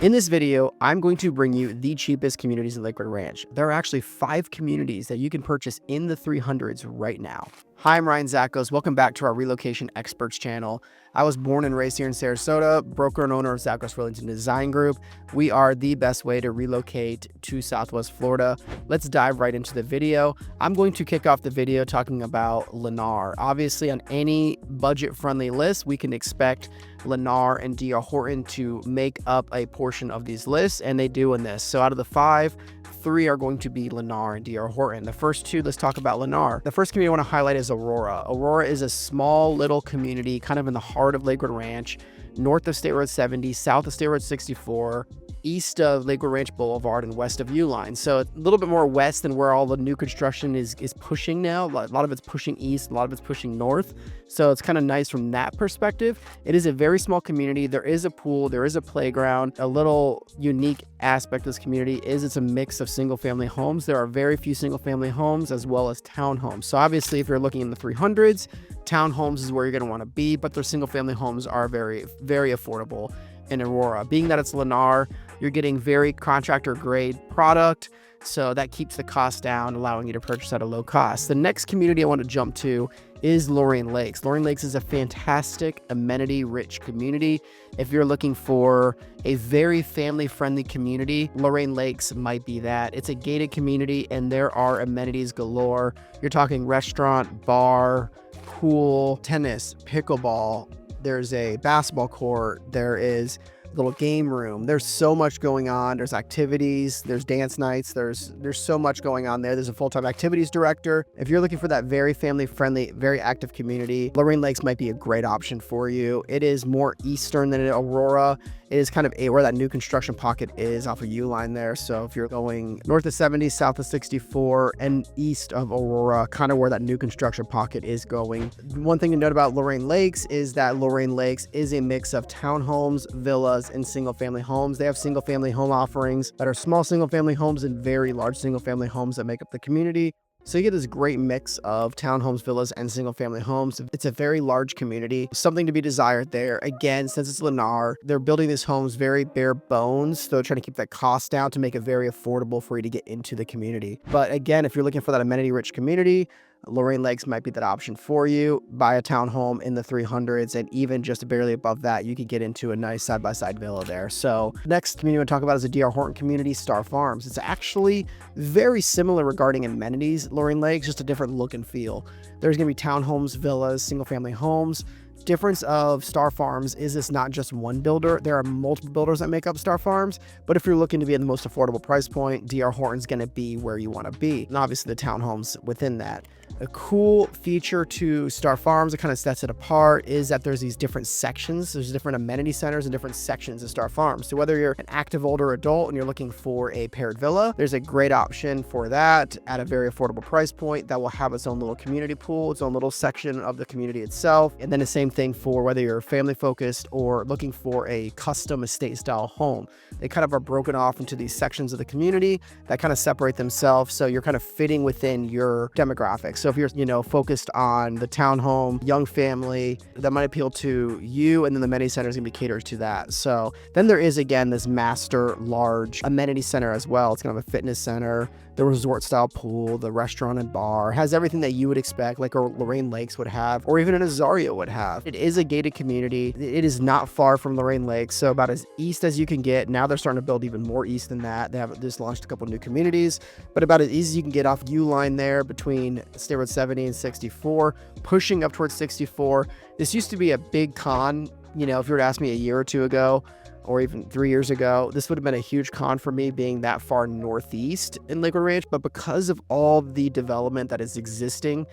In this video, I'm going to bring you the cheapest communities in Lakewood Ranch. There are actually 5 communities that you can purchase in the 300s right now. Hi, I'm Ryan Zachos. Welcome back to our Relocation Experts channel. I was born and raised here in Sarasota, broker and owner of Zachos Realty Design Group. We are the best way to relocate to Southwest Florida. Let's dive right into the video. I'm going to kick off the video talking about Lennar. Obviously, on any budget-friendly list, we can expect Lennar and DR Horton to make up a portion of these lists, and they do in this. So out of the 5, 3 are going to be Lennar and DR Horton. The first 2, let's talk about Lennar. The first community I want to highlight is Aurora. Aurora is a small little community kind of in the heart of Lakewood Ranch, north of State Road 70, south of State Road 64, east of Lakewood Ranch Boulevard, and west of U-Line. So a little bit more west than where all the new construction is pushing now. A lot of it's pushing east, a lot of it's pushing north. So it's kind of nice from that perspective. It is a very small community. There is a pool, there is a playground. A little unique aspect of this community is it's a mix of single family homes. There are very few single family homes as well as townhomes. So obviously if you're looking in the 300s, townhomes is where you're going to want to be, but their single family homes are very, very affordable in Aurora. Being that it's Lennar, you're getting very contractor grade product, so that keeps the cost down, allowing you to purchase at a low cost. The next community I want to jump to is Lorraine Lakes. Lorraine Lakes is a fantastic amenity rich community. If you're looking for a very family friendly community, Lorraine Lakes might be that. It's a gated community and there are amenities galore. You're talking restaurant, bar, pool, tennis, pickleball. There's a basketball court. There is a little game room. There's so much going on. There's activities. There's dance nights. There's so much going on there. There's a full-time activities director. If you're looking for that very family-friendly, very active community, Lorraine Lakes might be a great option for you. It is more eastern than Aurora. It is kind of where that new construction pocket is off of U-Line there. So if you're going north of 70, south of 64, and east of Aurora, kind of where that new construction pocket is going. One thing to note about Lorraine Lakes is that Lorraine Lakes is a mix of townhomes, villas, and single-family homes. They have single-family home offerings that are small single-family homes and very large single-family homes that make up the community. So you get this great mix of townhomes, villas, and single-family homes. It's a very large community, something to be desired there. Again, since it's Lennar, they're building these homes very bare bones. So they're trying to keep that cost down to make it very affordable for you to get into the community. But again, if you're looking for that amenity-rich community, Lorraine Lakes might be that option for you. Buy a townhome in the 300s, and even just barely above that, you could get into a nice side-by-side villa there. So next community we'll talk about is the DR Horton community, Star Farms. It's actually very similar regarding amenities, Lorraine Lakes, just a different look and feel. There's going to be townhomes, villas, single-family homes. Difference of Star Farms is it's not just one builder. There are multiple builders that make up Star Farms, but if you're looking to be at the most affordable price point, DR Horton's going to be where you want to be, and obviously the townhomes within that. A cool feature to Star Farms that kind of sets it apart is that there's these different sections. There's different amenity centers and different sections of Star Farms. So whether you're an active older adult and you're looking for a paired villa, there's a great option for that at a very affordable price point that will have its own little community pool, its own little section of the community itself. And then the same thing for whether you're family focused or looking for a custom estate style home. They kind of are broken off into these sections of the community that kind of separate themselves. So you're kind of fitting within your demographics. So if you're, focused on the townhome, young family, that might appeal to you, and then the amenity center is going to be catered to that. So then there is, again, this master large amenity center as well. It's kind of a fitness center, the resort style pool, the restaurant and bar, has everything that you would expect, like a Lorraine Lakes would have, or even an Azario would have. It is a gated community. It is not far from Lorraine Lakes, so about as east as you can get. Now they're starting to build even more east than that. They have just launched a couple new communities, but about as easy as you can get off U-Line there between State Road 70 and 64, pushing up towards 64. This used to be a big con. If you were to ask me a year or two ago, or even 3 years ago, this would have been a huge con for me being that far northeast in Lakewood Ranch. But because of all the development that is existing,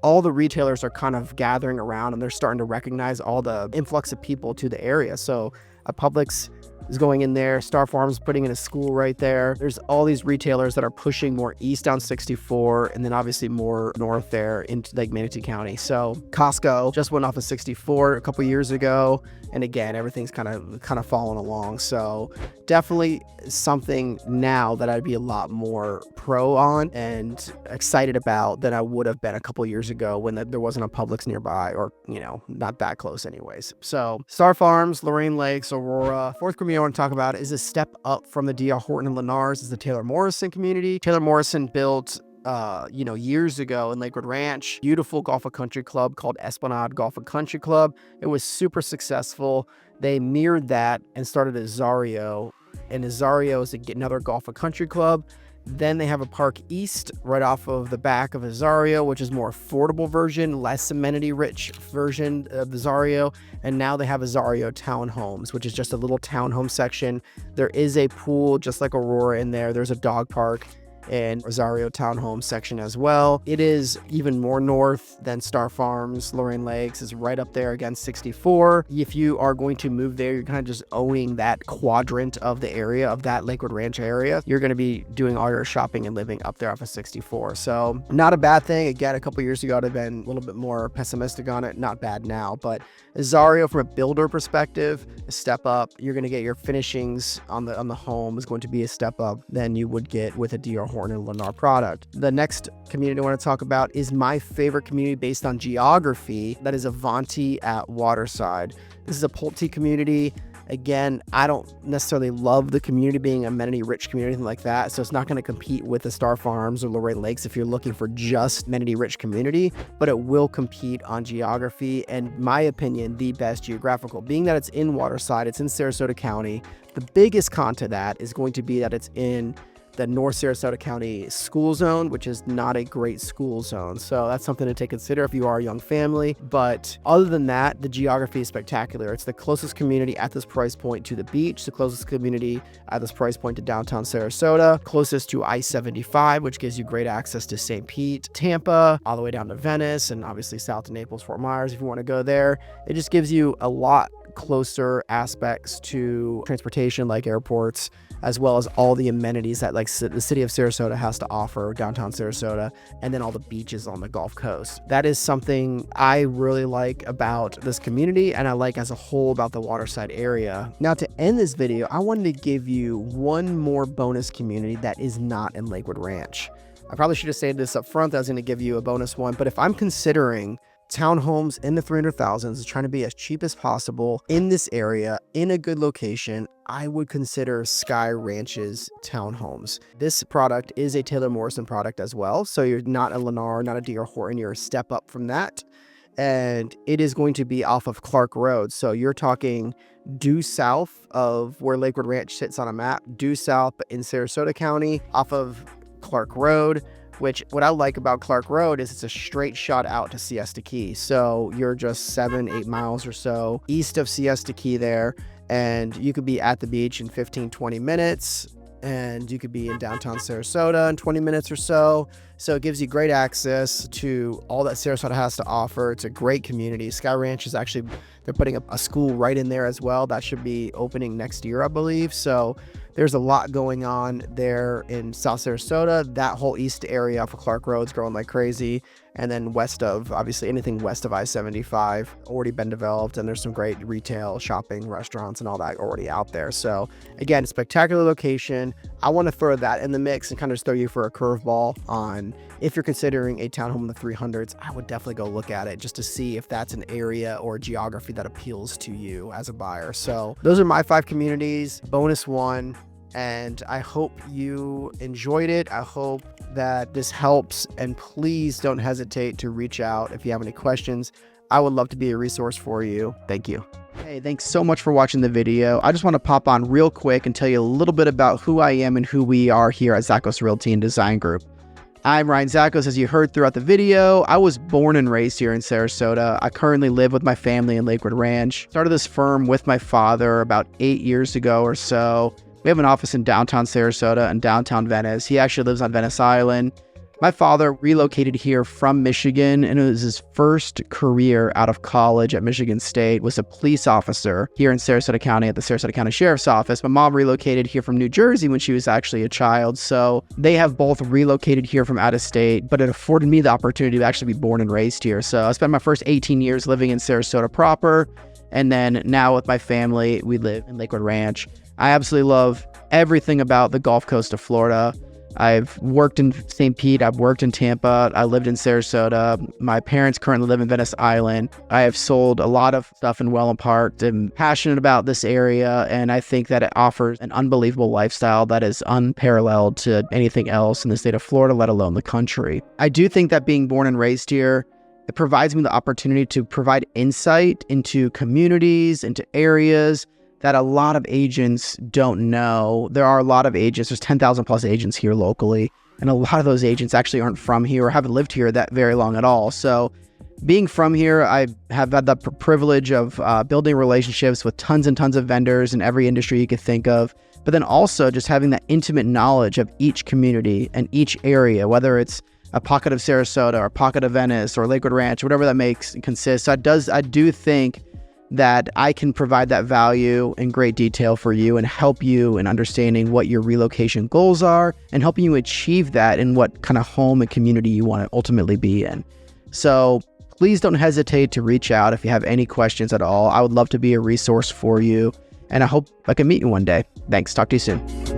all the retailers are kind of gathering around and they're starting to recognize all the influx of people to the area. So a Publix is going in there. Star Farms putting in a school right there. There's all these retailers that are pushing more east down 64, and then obviously more north there into like Amenity County. So Costco just went off of 64 a couple years ago, and again, everything's kind of following along. So definitely something now that I'd be a lot more pro on and excited about than I would have been a couple years ago when there wasn't a Publix nearby, or not that close anyways. So Star Farms, Lorraine Lakes, Aurora. Fourth community I want to talk about is a step up from the DR Horton and Lennar's is the Taylor Morrison community. Taylor Morrison built years ago in Lakewood Ranch, beautiful golf and country club called Esplanade Golf and Country Club. It was super successful. They mirrored that and started Azario, and Azario is another golf and country club. Then they have a Park East right off of the back of Azario, which is more affordable version, less amenity rich version of Azario. And now they have Azario Townhomes, which is just a little townhome section. There is a pool just like Aurora in there. There's a dog park and Azario Townhomes section as well. It is even more north than Star Farms. Lorraine Lakes is right up there against 64. If you are going to move there, you're kind of just owning that quadrant of the area, of that Lakewood Ranch area. You're going to be doing all your shopping and living up there off of 64. So not a bad thing. Again, a couple years ago, I'd have been a little bit more pessimistic on it. Not bad now, but Azario from a builder perspective, a step up. You're going to get your finishings on the home is going to be a step up than you would get with a DR Horton and Lennar product. The next community I want to talk about is my favorite community based on geography. That is Avanti at Waterside. This is a Pulte community. Again, I don't necessarily love the community being amenity rich community, anything like that. So it's not going to compete with the Star Farms or Lorraine Lakes if you're looking for just amenity rich community, but it will compete on geography and, my opinion, the best geographical. Being that it's in Waterside, it's in Sarasota County. The biggest con to that is going to be that it's in the North Sarasota County school zone, which is not a great school zone. So that's something to take consider if you are a young family. But other than that, the geography is spectacular. It's the closest community at this price point to the beach, the closest community at this price point to downtown Sarasota, closest to I-75, which gives you great access to St. Pete, Tampa, all the way down to Venice, and obviously south to Naples, Fort Myers if you want to go there. It just gives you a lot closer aspects to transportation like airports, as well as all the amenities that like the city of Sarasota has to offer, downtown Sarasota, and then all the beaches on the Gulf Coast. That is something I really like about this community, and I like as a whole about the Waterside area. Now, to end this video, I wanted to give you one more bonus community that is not in Lakewood Ranch. I probably should have said this up front that I was going to give you a bonus one, but if I'm considering townhomes in the 300,000s, trying to be as cheap as possible in this area, in a good location, I would consider Sky Ranch's townhomes. This product is a Taylor Morrison product as well. So you're not a Lennar, not a DR Horton, you're a step up from that. And it is going to be off of Clark Road. So you're talking due south of where Lakewood Ranch sits on a map, due south in Sarasota County, off of Clark Road. Which what I like about Clark Road is it's a straight shot out to Siesta Key. So you're just 7-8 miles or so east of Siesta Key there, and you could be at the beach in 15-20 minutes, and you could be in downtown Sarasota in 20 minutes or so. So it gives you great access to all that Sarasota has to offer. It's a great community. Sky Ranch is actually, they're putting a school right in there as well. That should be opening next year, I believe. So there's a lot going on there in South Sarasota. That whole east area off of Clark Road's growing like crazy. And then west of, obviously anything west of I-75 already been developed, and there's some great retail, shopping, restaurants, and all that already out there. So again, spectacular location. I want to throw that in the mix and kind of throw you for a curveball on if you're considering a townhome in the 300s. I would definitely go look at it just to see if that's an area or geography that appeals to you as a buyer. So those are my 5 communities, bonus one. And I hope you enjoyed it. I hope that this helps, and please don't hesitate to reach out if you have any questions. I would love to be a resource for you. Thank you. Hey, thanks so much for watching the video. I just want to pop on real quick and tell you a little bit about who I am and who we are here at Zachos Realty and Design Group. I'm Ryan Zachos, as you heard throughout the video. I was born and raised here in Sarasota. I currently live with my family in Lakewood Ranch. Started this firm with my father about 8 years ago or so. We have an office in downtown Sarasota and downtown Venice. He actually lives on Venice Island. My father relocated here from Michigan, and it was his first career out of college at Michigan State, was a police officer here in Sarasota County at the Sarasota County Sheriff's Office. My mom relocated here from New Jersey when she was actually a child, so they have both relocated here from out of state, but it afforded me the opportunity to actually be born and raised here. So I spent my first 18 years living in Sarasota proper, and then now with my family, we live in Lakewood Ranch. I absolutely love everything about the Gulf Coast of Florida. I've worked in St. Pete. I've worked in Tampa. I lived in Sarasota. My parents currently live in Venice Island. I have sold a lot of stuff in Welland Park. I'm passionate about this area, and I think that it offers an unbelievable lifestyle that is unparalleled to anything else in the state of Florida, let alone the country. I do think that being born and raised here, it provides me the opportunity to provide insight into communities, into areas that a lot of agents don't know. There are a lot of agents, there's 10,000 plus agents here locally, and a lot of those agents actually aren't from here or haven't lived here that very long at all. So being from here, I have had the privilege of building relationships with tons and tons of vendors in every industry you could think of, but then also just having that intimate knowledge of each community and each area, whether it's a pocket of Sarasota or a pocket of Venice or Lakewood Ranch, whatever that consists. So I do think that I can provide that value in great detail for you and help you in understanding what your relocation goals are and helping you achieve that in what kind of home and community you want to ultimately be in. So please don't hesitate to reach out if you have any questions at all. I would love to be a resource for you, and I hope I can meet you one day. Thanks. Talk to you soon.